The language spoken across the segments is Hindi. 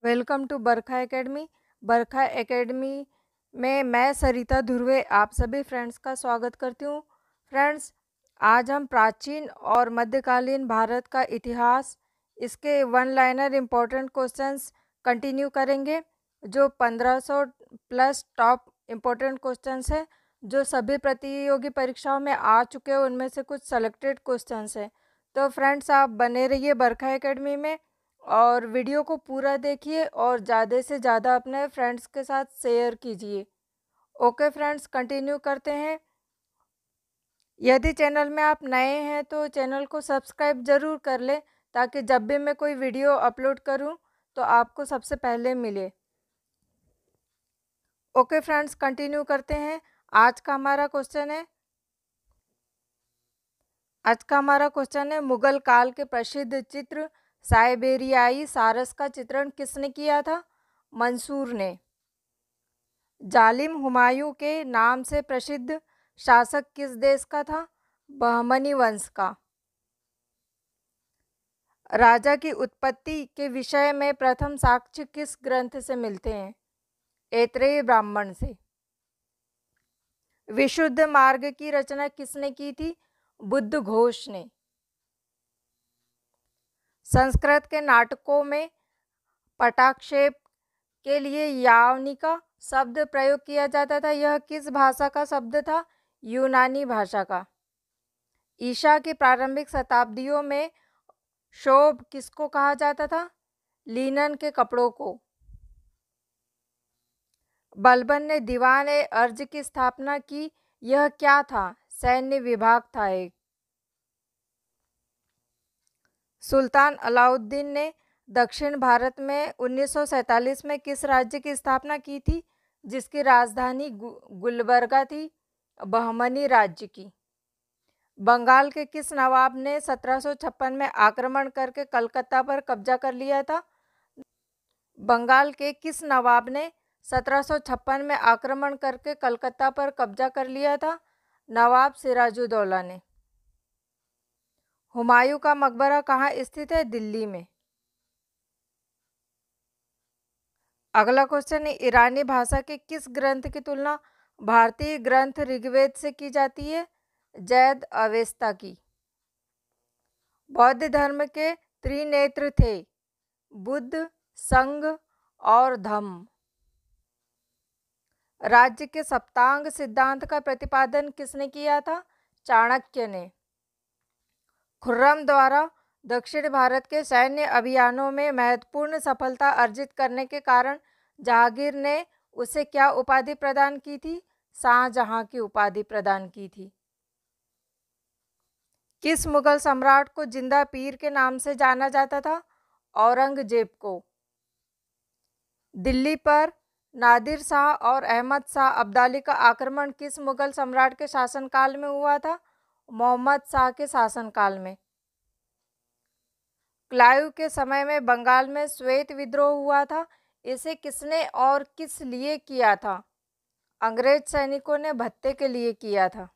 Welcome to Barkha academy. Barkha academy में मैं सरिता ध्रुवे आप सभी फ्रेंड्स का स्वागत करती हूँ। फ्रेंड्स, आज हम प्राचीन और मध्यकालीन भारत का इतिहास, इसके one liner important questions continue करेंगे, जो 1500 प्लस टॉप इम्पोर्टेंट क्वेश्चंस है, जो सभी प्रतियोगी परीक्षाओं में आ चुके हैं। उनमें से कुछ सेलेक्टेड क्वेश्चंस हैं। तो फ्रेंड्स, आप बने रहिए बरखा एकेडमी में और वीडियो को पूरा देखिए और ज़्यादा से ज़्यादा अपने फ्रेंड्स के साथ शेयर कीजिए। ओके फ्रेंड्स, कंटिन्यू करते हैं। यदि चैनल में आप नए हैं तो चैनल को सब्सक्राइब ज़रूर कर लें, ताकि जब भी मैं कोई वीडियो अपलोड करूं तो आपको सबसे पहले मिले। ओके फ्रेंड्स, कंटिन्यू करते हैं। आज का हमारा क्वेश्चन है मुगल काल के प्रसिद्ध चित्र साइबेरियाई सारस का चित्रण किसने किया था? मंसूर ने। जालिम हुमायूं के नाम से प्रसिद्ध शासक किस देश का था? बहमनी वंश का। राजा की उत्पत्ति के विषय में प्रथम साक्ष्य किस ग्रंथ से मिलते हैं? ऐत्रेय ब्राह्मण से। विशुद्ध मार्ग की रचना किसने की थी? बुद्ध घोष ने। संस्कृत के नाटकों में पटाक्षेप के लिए यावनिका शब्द प्रयोग किया जाता था। यह किस भाषा का शब्द था? यूनानी भाषा का। ईसा की प्रारंभिक शताब्दियों में शोभ किसको कहा जाता था? लिनन के कपड़ों को। बलबन ने दीवान ए अर्ज की स्थापना की। यह क्या था? सैन्य विभाग था एक। सुल्तान अलाउद्दीन ने दक्षिण भारत में 1947 में किस राज्य की स्थापना की थी, जिसकी राजधानी गुलबर्गा थी? बहमनी राज्य की। बंगाल के किस नवाब ने 1756 में आक्रमण करके कलकत्ता पर कब्जा कर लिया था? बंगाल के किस नवाब ने 1756 में आक्रमण करके कलकत्ता पर कब्जा कर लिया था? नवाब सिराजुद्दौला ने। हुमायूं का मकबरा कहाँ स्थित है? दिल्ली में। अगला क्वेश्चन है, ईरानी भाषा के किस ग्रंथ की तुलना भारतीय ग्रंथ ऋग्वेद से की जाती है? जैद अवेस्ता की। बौद्ध धर्म के त्रिनेत्र थे? बुद्ध, संघ और धम्म। राज्य के सप्तांग सिद्धांत का प्रतिपादन किसने किया था? चाणक्य ने। खुर्रम द्वारा दक्षिण भारत के सैन्य अभियानों में महत्वपूर्ण सफलता अर्जित करने के कारण जहांगीर ने उसे क्या उपाधि प्रदान की थी? शाहजहां की उपाधि प्रदान की थी। किस मुगल सम्राट को जिंदा पीर के नाम से जाना जाता था? औरंगजेब को। दिल्ली पर नादिर शाह और अहमद शाह अब्दाली का आक्रमण किस मुगल सम्राट के शासनकाल में हुआ था? मोहम्मद शाह के शासनकाल में। क्लाइव के समय में बंगाल में श्वेत विद्रोह हुआ था। इसे किसने और किस लिए किया था? अंग्रेज सैनिकों ने भत्ते के लिए किया था।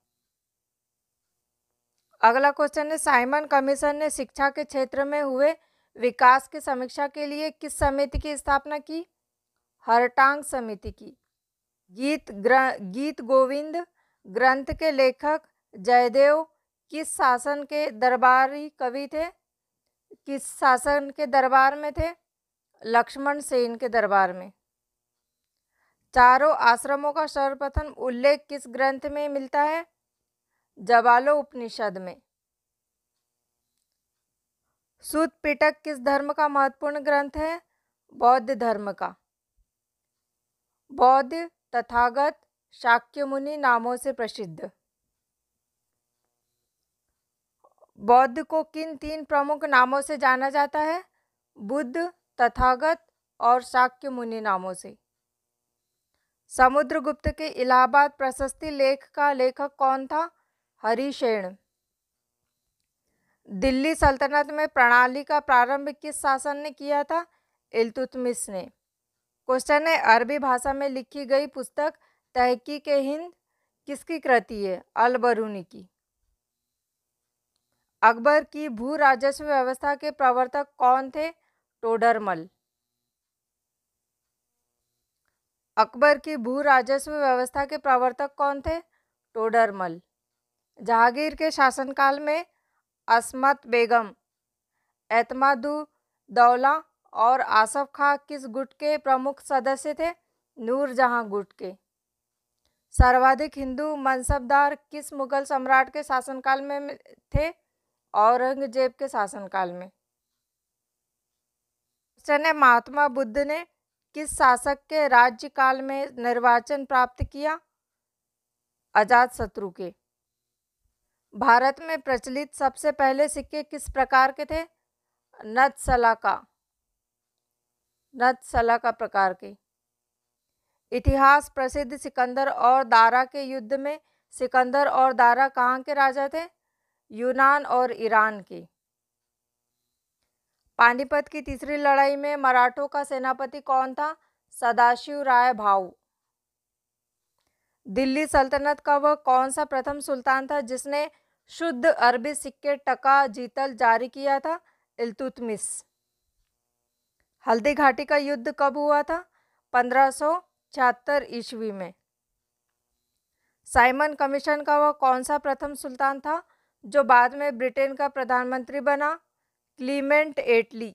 अगला क्वेश्चन है, साइमन कमीशन ने शिक्षा के क्षेत्र में हुए विकास की समीक्षा के लिए किस समिति की स्थापना की? हरटांग समिति की। गीत गोविंद ग्रंथ के लेखक जयदेव किस शासन के दरबारी कवि थे? किस शासन के दरबार में थे? लक्ष्मण सेन के दरबार में। चारों आश्रमों का सर्वप्रथम उल्लेख किस ग्रंथ में मिलता है? जवालो उपनिषद में। सूत पिटक किस धर्म का महत्वपूर्ण ग्रंथ है? बौद्ध धर्म का। बौद्ध, तथागत, शाक्यमुनि नामों से प्रसिद्ध। बौद्ध को किन तीन प्रमुख नामों से जाना जाता है? बुद्ध, तथागत और शाक्यमुनि नामों से। समुद्रगुप्त के इलाहाबाद प्रशस्ति लेख का लेखक कौन था? हरिशेन। दिल्ली सल्तनत में प्रणाली का प्रारंभ किस शासन ने किया था? इल्तुतमिश ने। क्वेश्चन है, अरबी भाषा में लिखी गई पुस्तक तहकीक-ए-हिंद किसकी कृति है? अल बरूनी की। अकबर की भू राजस्व व्यवस्था के प्रवर्तक कौन थे? टोडरमल। अकबर की भू राजस्व व्यवस्था के प्रवर्तक कौन थे? टोडरमल। जहांगीर के शासनकाल में असमत बेगम, एतमादुद्दौला और आसफ खां किस गुट के प्रमुख सदस्य थे? नूरजहां गुट के। सर्वाधिक हिंदू मनसबदार किस मुगल सम्राट के शासनकाल में थे? औरंगजेब के शासनकाल में। क्वेश्चन है, महात्मा बुद्ध ने किस शासक के राज्यकाल में निर्वाचन प्राप्त किया? अजातशत्रु के। भारत में प्रचलित सबसे पहले सिक्के किस प्रकार के थे? नत्सलाका प्रकार के। इतिहास प्रसिद्ध सिकंदर और दारा के युद्ध में सिकंदर और दारा कहाँ के राजा थे? यूनान और ईरान के। पानीपत की तीसरी लड़ाई में मराठों का सेनापति कौन था? सदाशिव राय भाऊ। दिल्ली सल्तनत का वह कौन सा प्रथम सुल्तान था जिसने शुद्ध अरबी सिक्के टका जीतल जारी किया था? इल्तुतमिश। हल्दी घाटी का युद्ध कब हुआ था? 1576 ईस्वी में। साइमन कमीशन का वह कौन सा प्रथम सुल्तान था जो बाद में ब्रिटेन का प्रधानमंत्री बना? क्लीमेंट एटली।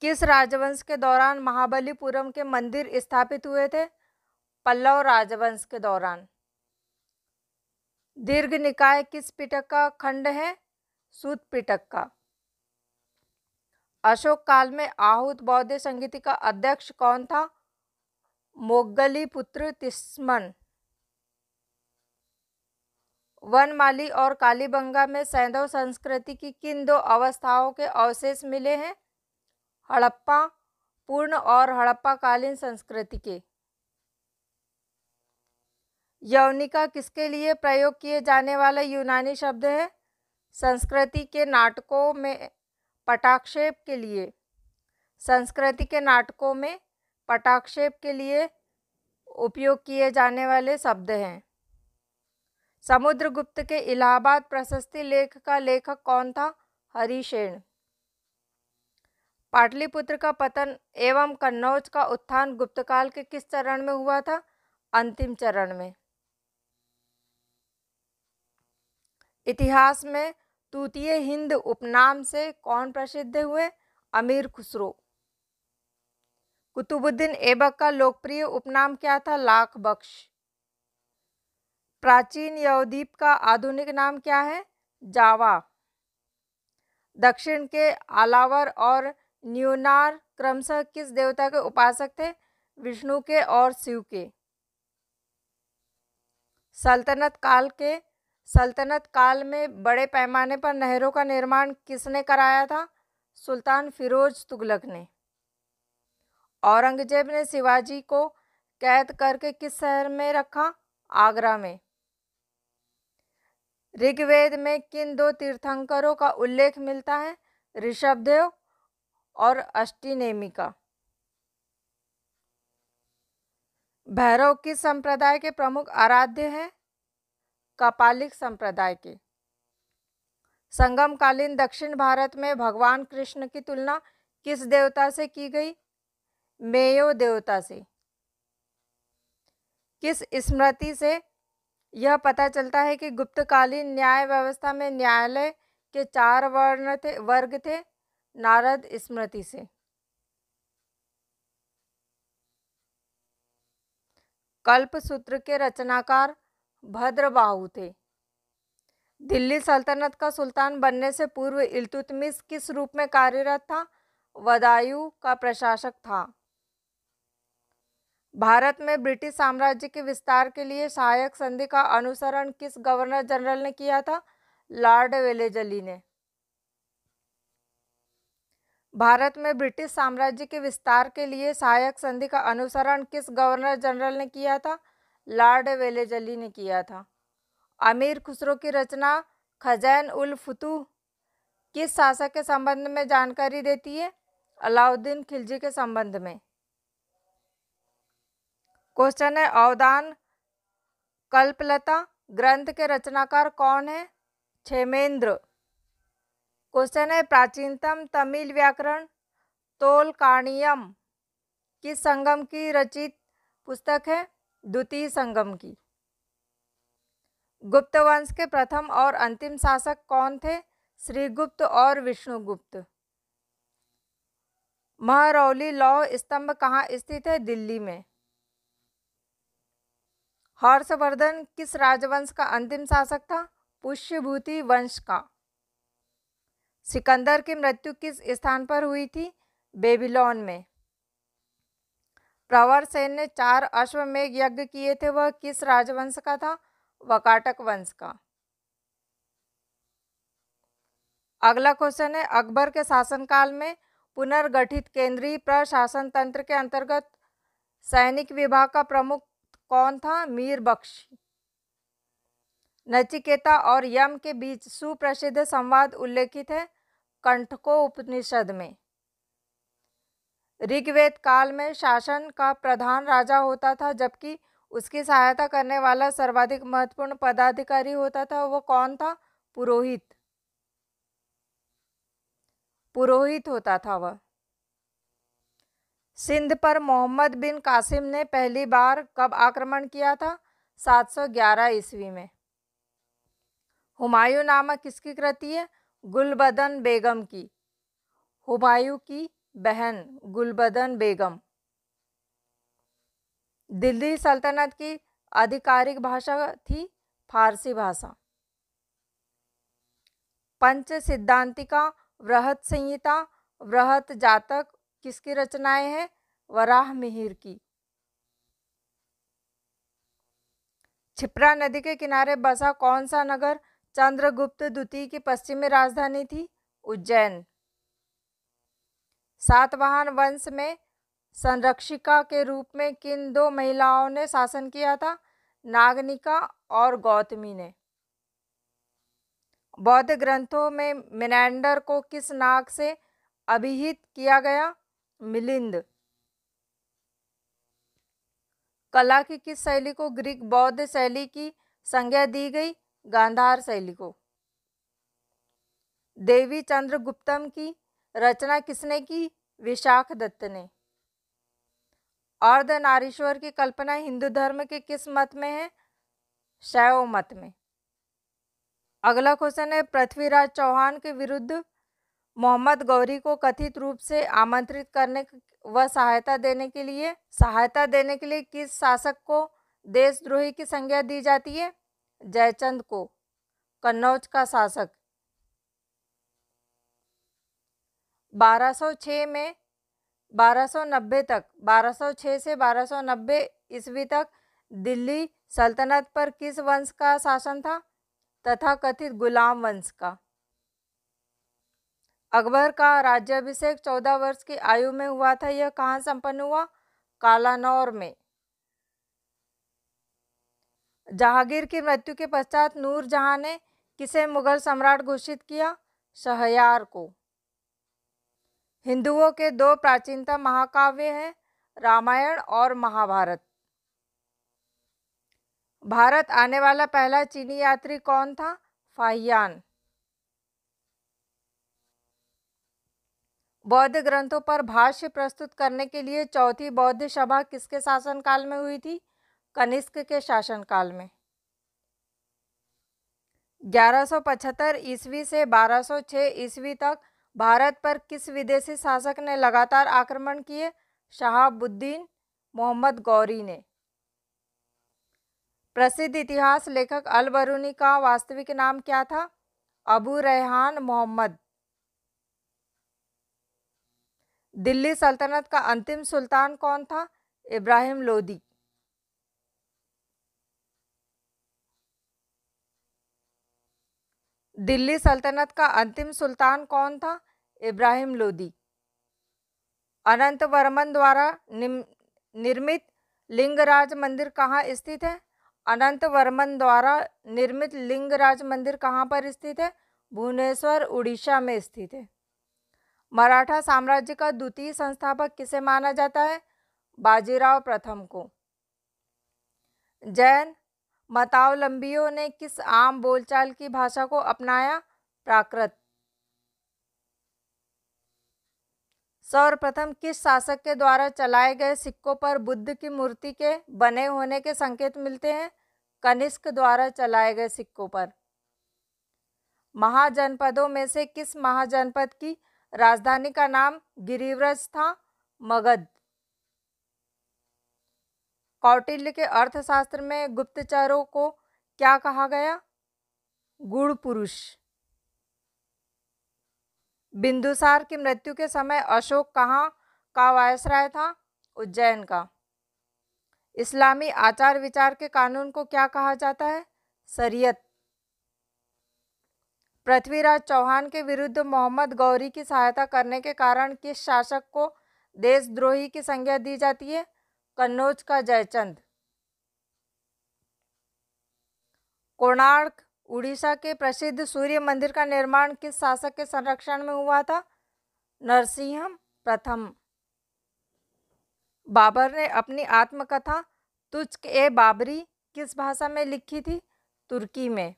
किस राजवंश के दौरान महाबलीपुरम के मंदिर स्थापित हुए थे? पल्लव राजवंश के दौरान। दीर्घ निकाय किस पिटक का खंड है? सूत पिटक का। अशोक काल में आहूत बौद्ध संगीति का अध्यक्ष कौन था? मोग्गलीपुत्र तिस्मन। वनमाली और कालीबंगा में सैंधव संस्कृति की किन दो अवस्थाओं के अवशेष मिले हैं? हड़प्पा पूर्ण और हड़प्पाकालीन संस्कृति के। यवनिका किसके लिए प्रयोग किए जाने वाला यूनानी शब्द है? संस्कृति के नाटकों में पटाक्षेप के लिए। संस्कृति के नाटकों में पटाक्षेप के लिए उपयोग किए जाने वाले शब्द हैं। समुद्रगुप्त के इलाहाबाद प्रशस्ति लेख का लेखक कौन था? हरिशेन। पाटलिपुत्र का पतन एवं कन्नौज का उत्थान गुप्तकाल के किस चरण में हुआ था? अंतिम चरण में। इतिहास में तूतीय हिंद उपनाम से कौन प्रसिद्ध हुए? अमीर खुसरो। कुतुबुद्दीन ऐबक का लोकप्रिय उपनाम क्या था? लाख बख्श। प्राचीन यवद्वीप का आधुनिक नाम क्या है? जावा। दक्षिण के आलावर और न्यूनार क्रमशः किस देवता के उपासक थे? विष्णु के और शिव के। सल्तनत काल में बड़े पैमाने पर नहरों का निर्माण किसने कराया था? सुल्तान फिरोज तुगलक ने। औरंगजेब ने शिवाजी को कैद करके किस शहर में रखा? आगरा में। ऋग्वेद में किन दो तीर्थंकरों का उल्लेख मिलता है? ऋषभदेव और अष्टनेमी का। भैरव किस संप्रदाय के प्रमुख आराध्य हैं? कपालिक संप्रदाय के। संगमकालीन दक्षिण भारत में भगवान कृष्ण की तुलना किस देवता से की गई? मेयो देवता से। किस स्मृति से यह पता चलता है कि गुप्तकालीन न्याय व्यवस्था में न्यायालय के 4 वर्ग थे? नारद स्मृति से। कल्पसूत्र के रचनाकार भद्रबाहु थे। दिल्ली सल्तनत का सुल्तान बनने से पूर्व इल्तुतमिश किस रूप में कार्यरत था? बदायूं का प्रशासक था। भारत में ब्रिटिश साम्राज्य के विस्तार के लिए सहायक संधि का अनुसरण किस गवर्नर जनरल ने किया था? लॉर्ड वेलेजली ने। भारत में ब्रिटिश साम्राज्य के विस्तार के लिए सहायक संधि का अनुसरण किस गवर्नर जनरल ने किया था? लॉर्ड वेलेजली ने किया था। अमीर खुसरो की रचना खज़ैन उल फुतूह किस शासक के संबंध में जानकारी देती है? अलाउद्दीन खिलजी के संबंध में। क्वेश्चन है, अवदान कल्पलता ग्रंथ के रचनाकार कौन है? क्षेमेंद्र। क्वेश्चन है, प्राचीनतम तमिल व्याकरण तोलकाणियम किस संगम की रचित पुस्तक है? द्वितीय संगम की। गुप्त वंश के प्रथम और अंतिम शासक कौन थे? श्रीगुप्त और विष्णुगुप्त। महरौली लौह स्तंभ कहाँ स्थित है? दिल्ली में। हर्षवर्धन किस राजवंश का अंतिम शासक था? पुष्यभूति वंश का। सिकंदर की मृत्यु किस स्थान पर हुई थी? बेबीलोन में। प्रवरसेन ने 4 अश्वमेध यज्ञ किए थे, वह किस राजवंश का था? वकाटक वंश का। अगला क्वेश्चन है, अकबर के शासनकाल में पुनर्गठित केंद्रीय प्रशासन तंत्र के अंतर्गत सैनिक विभाग का प्रमुख कौन था? मीर बख्श। नचिकेता और यम के बीच सुप्रसिद्ध संवाद उल्लेखित है कंठको उपनिषद में। ऋग्वेद काल में शासन का प्रधान राजा होता था, जबकि उसकी सहायता करने वाला सर्वाधिक महत्वपूर्ण पदाधिकारी होता था, वो कौन था? पुरोहित। पुरोहित होता था वह। सिंध पर मोहम्मद बिन कासिम ने पहली बार कब आक्रमण किया था? 711 ईस्वी में। हुमायूं नामा किसकी कृति है? गुलबदन बेगम की। हुमायूं की बहन गुलबदन बेगम। दिल्ली सल्तनत की आधिकारिक भाषा थी फारसी भाषा। पंच सिद्धांतिका, वृहत संहिता, वृहत जातक किसकी रचनाएं हैं? वराह मिहिर की। क्षिप्रा नदी के किनारे बसा कौन सा नगर चंद्रगुप्त द्वितीय की पश्चिमी राजधानी थी? उज्जैन। सातवाहन वंश में संरक्षिका के रूप में किन 2 महिलाओं ने शासन किया था? नागनिका और गौतमी ने। बौद्ध ग्रंथों में मिनेंडर को किस नाग से अभिहित किया गया? मिलिंद। कला की किस शैली को ग्रीक बौद्ध शैली की संज्ञा दी गई? गांधार शैली को। देवी चंद्रगुप्तम की रचना किसने की? विशाख दत्त ने। अर्धनारीश्वर की कल्पना हिंदू धर्म के किस मत में है? शैव मत में। अगला क्वेश्चन है, पृथ्वीराज चौहान के विरुद्ध मोहम्मद गौरी को कथित रूप से आमंत्रित करने व सहायता देने के लिए किस शासक को देशद्रोही की संज्ञा दी जाती है? जयचंद को, कन्नौज का शासक। 1206 में 1206 से 1290 ईस्वी तक दिल्ली सल्तनत पर किस वंश का शासन था? तथाकथित गुलाम वंश का। अकबर का राज्याभिषेक 14 वर्ष की आयु में हुआ था, यह कहाँ संपन्न हुआ? कालानौर में। जहांगीर की मृत्यु के पश्चात नूरजहां ने किसे मुगल सम्राट घोषित किया? शहरयार को। हिंदुओं के 2 प्राचीनतम महाकाव्य हैं, रामायण और महाभारत। भारत आने वाला पहला चीनी यात्री कौन था? फाहियान। बौद्ध ग्रंथों पर भाष्य प्रस्तुत करने के लिए चौथी बौद्ध सभा किसके शासनकाल में हुई थी? कनिष्क के शासनकाल में। 1175 ईस्वी से 1206 ईस्वी तक भारत पर किस विदेशी शासक ने लगातार आक्रमण किए? शहाबुद्दीन मोहम्मद गौरी ने। प्रसिद्ध इतिहास लेखक अल बरूनी का वास्तविक नाम क्या था? अबू रेहान मोहम्मद। दिल्ली सल्तनत का अंतिम सुल्तान कौन था? इब्राहिम लोदी। दिल्ली सल्तनत का अंतिम सुल्तान कौन था? इब्राहिम लोदी। अनंत वर्मन द्वारा निर्मित लिंगराज मंदिर कहाँ स्थित है? अनंत वर्मन द्वारा निर्मित लिंगराज मंदिर कहाँ पर स्थित है? भुवनेश्वर उड़ीसा में स्थित है। मराठा साम्राज्य का द्वितीय संस्थापक किसे माना जाता है? बाजीराव प्रथम को। जैन मतावलंबियों ने किस आम बोलचाल की भाषा को अपनाया? प्राकृत। सर्वप्रथम किस शासक के द्वारा चलाए गए सिक्कों पर बुद्ध की मूर्ति के बने होने के संकेत मिलते हैं? कनिष्क द्वारा चलाए गए सिक्कों पर। महाजनपदों में से किस महाजनपद की राजधानी का नाम गिरिव्रज था? मगध। कौटिल्य के अर्थशास्त्र में गुप्तचरों को क्या कहा गया? गूढ़ पुरुष। बिंदुसार की मृत्यु के समय अशोक कहाँ का वायसराय था? उज्जैन का। इस्लामी आचार विचार के कानून को क्या कहा जाता है? शरीयत। पृथ्वीराज चौहान के विरुद्ध मोहम्मद गौरी की सहायता करने के कारण किस शासक को देशद्रोही की संज्ञा दी जाती है? कन्नौज का जयचंद। कोणार्क उड़ीसा के प्रसिद्ध सूर्य मंदिर का निर्माण किस शासक के संरक्षण में हुआ था? नरसिंह प्रथम। बाबर ने अपनी आत्मकथा तुज़्क-ए-बाबरी किस भाषा में लिखी थी? तुर्की में।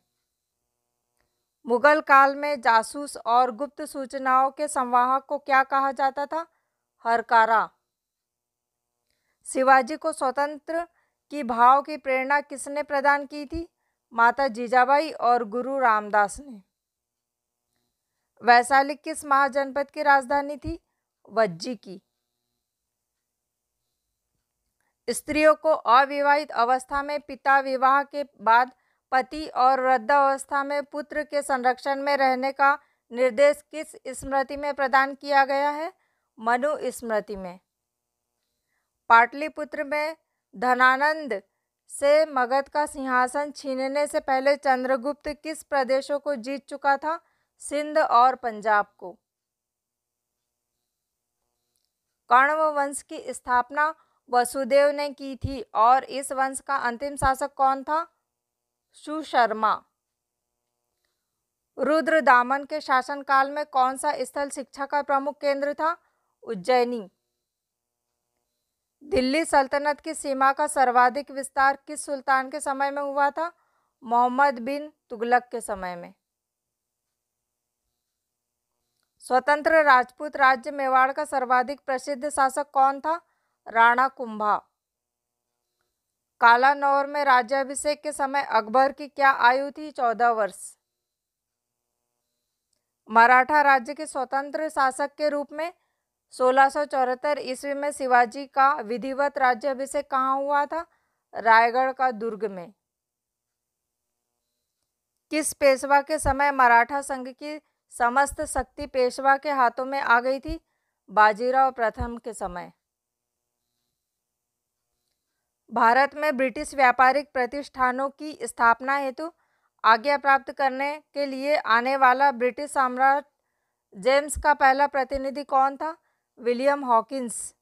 मुगल काल में जासूस और गुप्त सूचनाओं के संवाहक को क्या कहा जाता था? हरकारा। शिवाजी को स्वतंत्र की भाव की प्रेरणा किसने प्रदान की थी? माता जीजाबाई और गुरु रामदास ने। वैशाली किस महाजनपद की राजधानी थी? वज्जी की। स्त्रियों को अविवाहित अवस्था में पिता, विवाह के बाद पति और वृद्धावस्था में पुत्र के संरक्षण में रहने का निर्देश किस स्मृति में प्रदान किया गया है? मनु स्मृति में। पाटलिपुत्र में धनानंद से मगध का सिंहासन छीनने से पहले चंद्रगुप्त किस प्रदेशों को जीत चुका था? सिंध और पंजाब को। कण्व वंश की स्थापना वसुदेव ने की थी और इस वंश का अंतिम शासक कौन था? सुशर्मा। रुद्रदामन के शासनकाल में कौन सा स्थल शिक्षा का प्रमुख केंद्र था? उज्जैनी। दिल्ली सल्तनत की सीमा का सर्वाधिक विस्तार किस सुल्तान के समय में हुआ था? मोहम्मद बिन तुगलक के समय में। स्वतंत्र राजपूत राज्य मेवाड़ का सर्वाधिक प्रसिद्ध शासक कौन था? राणा कुंभा। कालानौर में राज्याभिषेक के समय अकबर की क्या आयु थी? 14 वर्ष। मराठा राज्य के स्वतंत्र शासक के रूप में 1674 ईस्वी में शिवाजी का विधिवत राज्याभिषेक कहाँ हुआ था? रायगढ़ का दुर्ग में। किस पेशवा के समय मराठा संघ की समस्त शक्ति पेशवा के हाथों में आ गई थी? बाजीराव प्रथम के समय। भारत में ब्रिटिश व्यापारिक प्रतिष्ठानों की स्थापना हेतु आज्ञा प्राप्त करने के लिए आने वाला ब्रिटिश सम्राट जेम्स का पहला प्रतिनिधि कौन था? William Hawkins.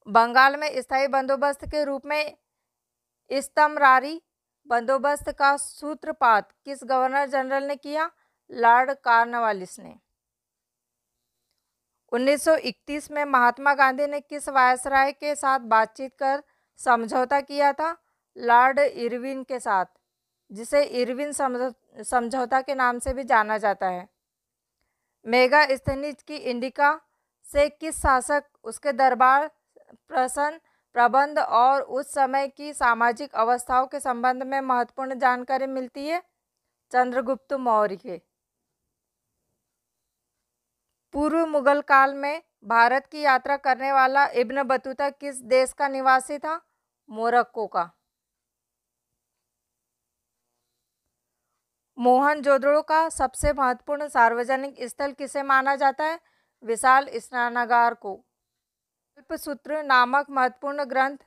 बंगाल में स्थायी बंदोबस्त के रूप में इस्तमरारी बंदोबस्त का सूत्रपात किस गवर्नर जनरल ने किया? लॉर्ड कॉर्नवालिस ने। 1931 में महात्मा गांधी ने किस वायसराय के साथ बातचीत कर समझौता किया था? लॉर्ड इरविन के साथ, जिसे इरविन समझौता के नाम से भी जाना जाता है। मेगास्थनीज की इंडिका से किस शासक, उसके दरबार, प्रश्न, प्रबंध और उस समय की सामाजिक अवस्थाओं के संबंध में महत्वपूर्ण जानकारी मिलती है? चंद्रगुप्त मौर्य के। पूर्व मुगल काल में भारत की यात्रा करने वाला इब्न बतूता किस देश का निवासी था? मोरक्को का। मोहनजोदड़ो का सबसे महत्वपूर्ण सार्वजनिक स्थल किसे माना जाता है? विशाल स्नानागार को। कल्पसूत्र नामक महत्वपूर्ण ग्रंथ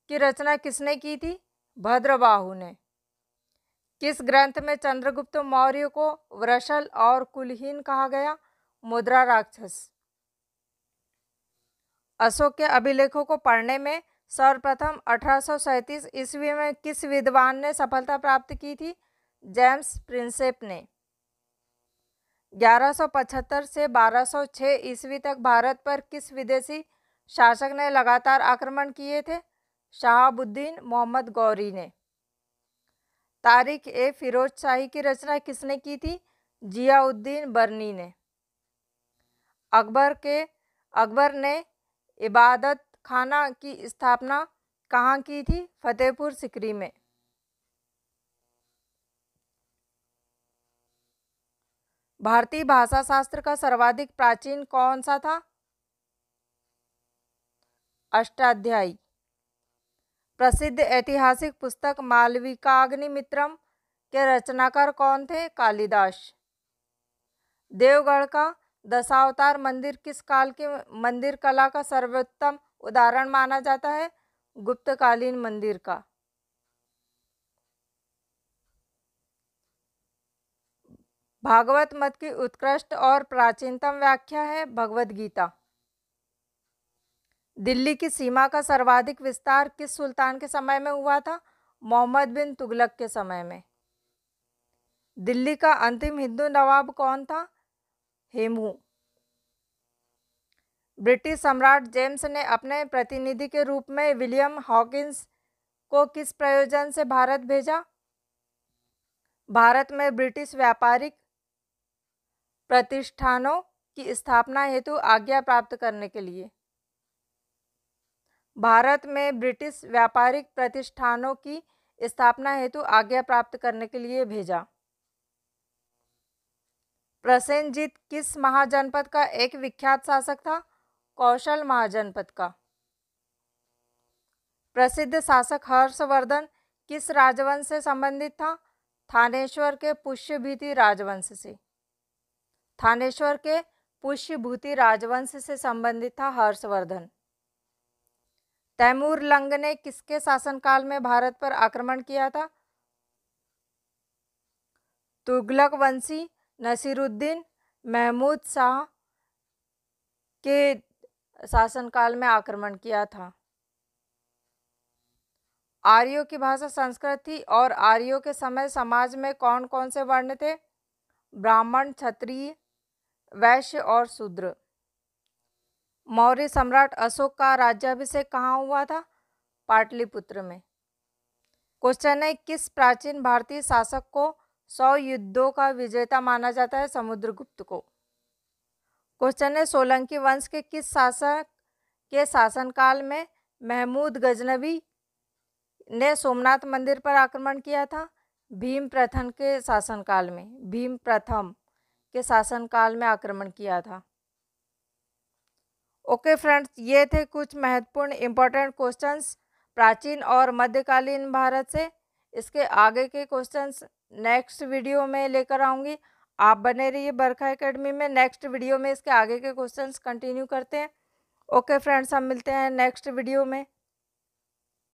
की रचना किसने की थी? भद्रबाहु ने। किस ग्रंथ में चंद्रगुप्त मौर्य को वृषल और कुलहीन कहा गया? मुद्रा राक्षस। अशोक के अभिलेखों को पढ़ने में सर्वप्रथम 1837 ईस्वी में किस विद्वान ने सफलता प्राप्त की थी? जेम्स प्रिंसेप ने। 1175 से 1206 ईस्वी तक भारत पर किस विदेशी शासक ने लगातार आक्रमण किए थे? शहाबुद्दीन मोहम्मद गौरी ने। तारीख-ए-फिरोज शाही की रचना किसने की थी? जियाउद्दीन बर्नी ने। अकबर ने इबादत खाना की स्थापना कहाँ की थी? फतेहपुर सिकरी में। भारतीय भाषा शास्त्र का सर्वाधिक प्राचीन कौन सा था? अष्टाध्यायी। प्रसिद्ध ऐतिहासिक पुस्तक मालविकाग्निमित्रम के रचनाकार कौन थे? कालिदास। देवगढ़ का दशावतार मंदिर किस काल के मंदिर कला का सर्वोत्तम उदाहरण माना जाता है? गुप्तकालीन मंदिर का। भागवत मत की उत्कृष्ट और प्राचीनतम व्याख्या है भगवद गीता। दिल्ली की सीमा का सर्वाधिक विस्तार किस सुल्तान के समय में हुआ था? मोहम्मद बिन तुगलक के समय में। दिल्ली का अंतिम हिंदू नवाब कौन था? हेमू। ब्रिटिश सम्राट जेम्स ने अपने प्रतिनिधि के रूप में विलियम हॉकिंस को किस प्रयोजन से भारत भेजा? भारत में ब्रिटिश व्यापारिक प्रतिष्ठानों की स्थापना हेतु आज्ञा प्राप्त करने के लिए। भारत में ब्रिटिश व्यापारिक प्रतिष्ठानों की स्थापना हेतु आज्ञा प्राप्त करने के लिए भेजा। प्रसेनजीत किस महाजनपद का एक विख्यात शासक था? कौशल महाजनपद का। प्रसिद्ध शासक हर्षवर्धन किस राजवंश से संबंधित था? थानेश्वर के पुष्यभूति राजवंश से। थानेश्वर के पुष्यभूति राजवंश से संबंधित था हर्षवर्धन। तैमूर लंग ने किसके शासनकाल में भारत पर आक्रमण किया था? तुगलक वंशी नसीरुद्दीन महमूद शाह के शासनकाल में आक्रमण किया था। आर्यों की भाषा संस्कृत थी और आर्यों के समय समाज में कौन कौन से वर्ण थे? ब्राह्मण, क्षत्रिय, वैश्य और शूद्र। मौर्य सम्राट अशोक का राज्याभिषेक कहाँ हुआ था? पाटलिपुत्र में। क्वेश्चन है, किस प्राचीन भारतीय शासक को 100 युद्धों का विजेता माना जाता है? समुद्रगुप्त को। क्वेश्चन है, सोलंकी वंश के किस शासक के शासनकाल में महमूद गजनवी ने सोमनाथ मंदिर पर आक्रमण किया था? भीम प्रथम के शासनकाल में। भीम प्रथम के शासनकाल में आक्रमण किया था। ओके फ्रेंड्स, ये थे कुछ महत्वपूर्ण इंपॉर्टेंट क्वेश्चंस प्राचीन और मध्यकालीन भारत से। इसके आगे के क्वेश्चंस नेक्स्ट वीडियो में लेकर आऊँगी। आप बने रहिए बरखा एकेडमी में। नेक्स्ट वीडियो में इसके आगे के क्वेश्चंस कंटिन्यू करते हैं। ओके फ्रेंड्स, हम मिलते हैं नेक्स्ट वीडियो में।